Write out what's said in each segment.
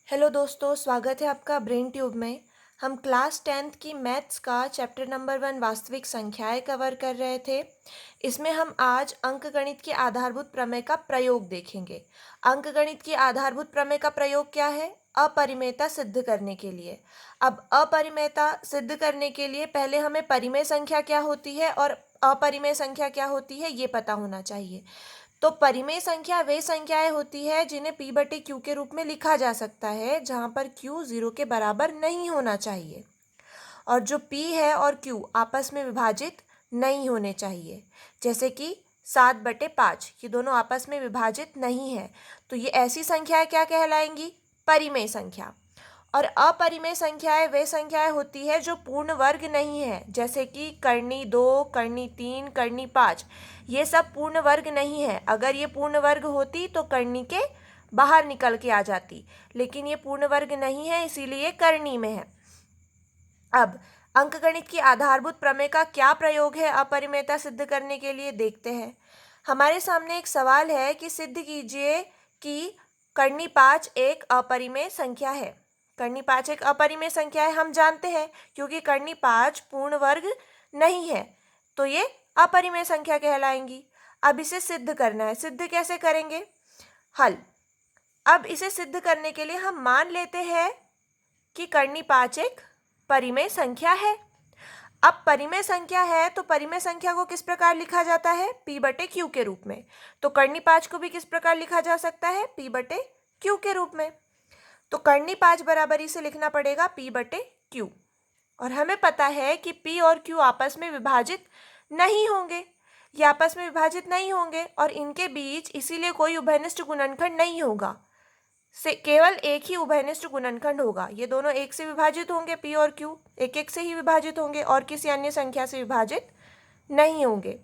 Hello दोस्तों, स्वागत है आपका ब्रेन ट्यूब में। हम क्लास 10th की मैथ्स का चैप्टर नंबर 1 वास्तविक संख्याएं कवर कर रहे थे। इसमें हम आज अंकगणित के आधारभूत प्रमेय का प्रयोग देखेंगे। अंकगणित की आधारभूत प्रमेय का प्रयोग क्या है? अपरिमेयता सिद्ध करने के लिए। अब अपरिमेयता सिद्ध करने के लिए पहले हमें परिमेय संख्या क्या होती है और अपरिमेय संख्या क्या होती है ये पता होना चाहिए। तो परिमेय संख्या वे संख्याएं होती है जिन्हें p बटे क्यू के रूप में लिखा जा सकता है, जहां पर q 0 के बराबर नहीं होना चाहिए और जो p है और q आपस में विभाजित नहीं होने चाहिए। जैसे कि 7/5 ये दोनों आपस में विभाजित नहीं है, तो ये ऐसी संख्याएं क्या कहलाएंगी? परिमेय संख्या। और अपरिमेय संख्याएं वे संख्याएं होती है जो पूर्ण वर्ग नहीं है, जैसे कि कर्णी 2, कर्णी 3, कर्णी 5। ये सब पूर्ण वर्ग नहीं है। अगर ये पूर्ण वर्ग होती तो कर्णी के बाहर निकल के आ जाती, लेकिन ये पूर्ण वर्ग नहीं है, इसीलिए कर्णी में है। अब अंकगणित की आधारभूत प्रमेय का क्या प्रयोग है अपरिमेयता सिद्ध करने के लिए, देखते हैं। हमारे सामने एक सवाल है कि सिद्ध कीजिए कि कर्णी 5 एक अपरिमेय संख्या है। कर्णी 5 एक अपरिमेय संख्या है, हम जानते हैं, क्योंकि कर्णी 5 पूर्ण वर्ग नहीं है, तो ये अपरिमेय संख्या कहलाएंगी। अब इसे सिद्ध करना है। सिद्ध कैसे करेंगे? हल। अब इसे सिद्ध करने के लिए हम मान लेते हैं कि कर्णी 5 एक परिमेय संख्या है। अब परिमेय संख्या है तो परिमेय संख्या को किस प्रकार लिखा जाता है? p बटे क्यू के रूप में। तो कर्णी 5 को भी किस प्रकार लिखा जा सकता है? p बटे क्यू के रूप में। तो कर्णी 5 बराबरी से लिखना पड़ेगा p बटे क्यू। और हमें पता है कि p और q आपस में विभाजित नहीं होंगे। ये आपस में विभाजित नहीं होंगे और इनके बीच इसीलिए कोई उभयनिष्ठ गुणनखंड नहीं होगा, से केवल एक ही उभयनिष्ठ गुणनखंड होगा। ये दोनों एक से विभाजित होंगे, p और q एक एक से ही विभाजित होंगे और किसी अन्य संख्या से विभाजित नहीं होंगे।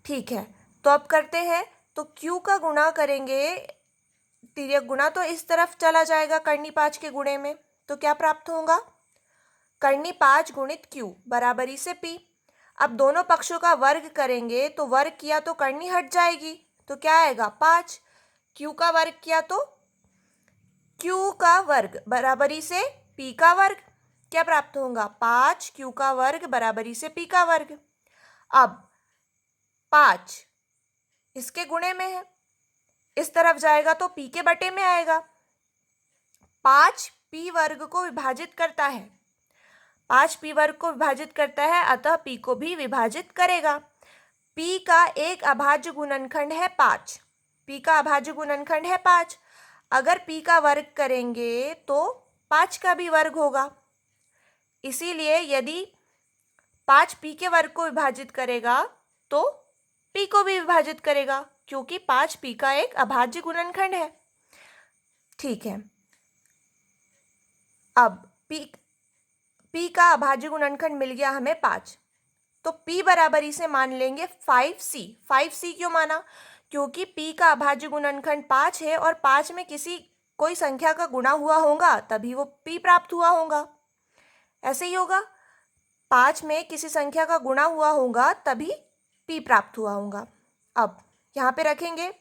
ठीक है, तो अब करते हैं। तो q का गुणा करेंगे, तिर्यक गुणा तो इस तरफ चला जाएगा कर्णी 5 के गुणे में, तो क्या प्राप्त होगा? कर्णी 5 गुणित q बराबरी से p। अब दोनों पक्षों का वर्ग करेंगे तो वर्ग किया तो कर्णी हट जाएगी, तो क्या आएगा? 5। q का वर्ग किया तो q का वर्ग बराबरी से p का वर्ग। क्या प्राप्त होगा? 5 q का वर्ग बराबरी से p का वर्ग। अब 5 इसके गुणे में है, इस तरफ जाएगा तो p के बटे में आएगा। 5 p वर्ग को विभाजित करता है, 5 p वर्ग को विभाजित करता है, अतः p को भी विभाजित करेगा। p का एक अभाज्य गुणनखंड है 5। p का अभाज्य गुणनखंड है 5। अगर p का वर्ग करेंगे तो 5 का भी वर्ग होगा, इसीलिए यदि 5 p के वर्ग को विभाजित करेगा तो p को भी विभाजित करेगा, क्योंकि 5 p का एक अभाज्य गुणनखंड है। ठीक है, अब p का अभाज्य गुणनखंड मिल गया हमें 5, तो p बराबरी से मान लेंगे 5c। 5c क्यों माना? क्योंकि p का अभाज्य गुणनखंड 5 है और 5 में कोई संख्या का गुणा हुआ होगा तभी वो p प्राप्त हुआ होगा। ऐसे ही होगा, 5 में किसी संख्या का गुणा हुआ होगा तभी p प्राप्त हुआ होगा। अब यहाँ पे रखेंगे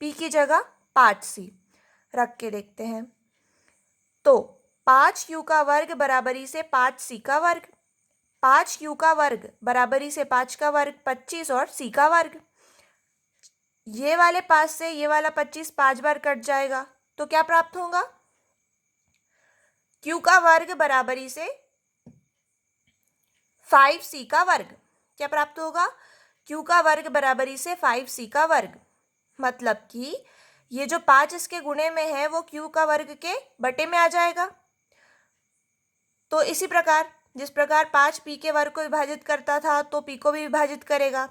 p की जगह 5c रख के देखते हैं। तो 5q का वर्ग बराबरी से 5c का वर्ग, 5q का वर्ग बराबरी से 5 का वर्ग 25 और c का वर्ग। ये वाले 5 से ये वाला 25 5 बार कट जाएगा, तो क्या प्राप्त होगा? q का वर्ग बराबरी से 5c का वर्ग। क्या प्राप्त होगा? q का वर्ग बराबरी से 5c का वर्ग। मतलब कि ये जो 5 इसके गुणे में है वो q का वर्ग के बटे में आ जाएगा। तो इसी प्रकार जिस प्रकार 5 p के वर्ग को विभाजित करता था तो p को भी विभाजित करेगा,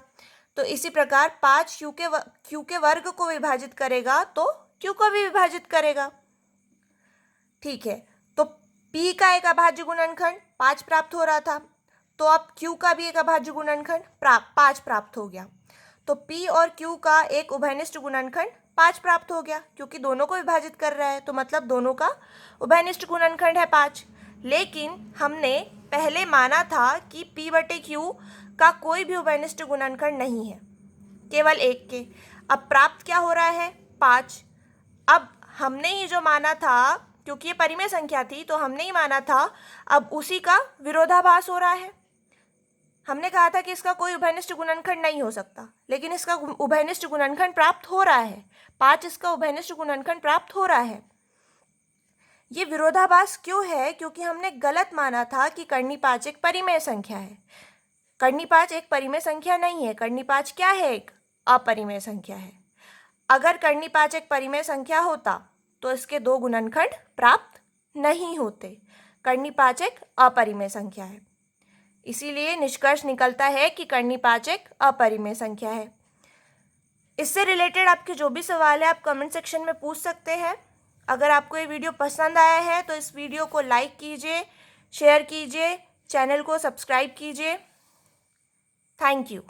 तो इसी प्रकार 5 q के वर्ग को विभाजित करेगा तो q को भी विभाजित करेगा। ठीक है, तो p का एक अभाज्य गुणनखंड 5 प्राप्त हो रहा था, तो अब q का भी एक अभाज्य गुणनखंड 5 प्राप्त हो गया। तो p और q का एक उभयनिष्ठ गुणनखंड 5 प्राप्त हो गया, क्योंकि दोनों को विभाजित कर रहा है, तो मतलब दोनों का उभयनिष्ठ गुणनखंड है 5। लेकिन हमने पहले माना था कि p बटे q का कोई भी उभयनिष्ठ गुणनखंड नहीं है, केवल एक के। अब प्राप्त क्या हो रहा है? 5। अब हमने ही जो माना था, क्योंकि ये परिमेय संख्या थी तो हमने ही माना था, अब उसी का विरोधाभास हो रहा है। हमने कहा था कि इसका कोई उभयनिष्ठ गुणनखंड नहीं हो सकता, लेकिन इसका उभयनिष्ठ गुणनखंड प्राप्त हो रहा है। 5 इसका उभयनिष्ठ गुणनखंड प्राप्त हो रहा है। ये विरोधाभास क्यों है? क्योंकि हमने गलत माना था कि कर्णी 5 एक परिमेय संख्या है। कर्णी 5 एक परिमेय संख्या नहीं है। कर्णी 5 क्या है? एक अपरिमेय संख्या है। अगर कर्णी 5 एक परिमेय संख्या होता तो इसके 2 गुणनखंड प्राप्त नहीं होते। कर्णी 5 एक अपरिमेय संख्या है, इसीलिए निष्कर्ष निकलता है कि कर्णी 5 एक अपरिमेय संख्या है। इससे रिलेटेड आपके जो भी सवाल है आप कमेंट सेक्शन में पूछ सकते हैं। अगर आपको ये वीडियो पसंद आया है तो इस वीडियो को लाइक कीजिए, शेयर कीजिए, चैनल को सब्सक्राइब कीजिए। Thank you.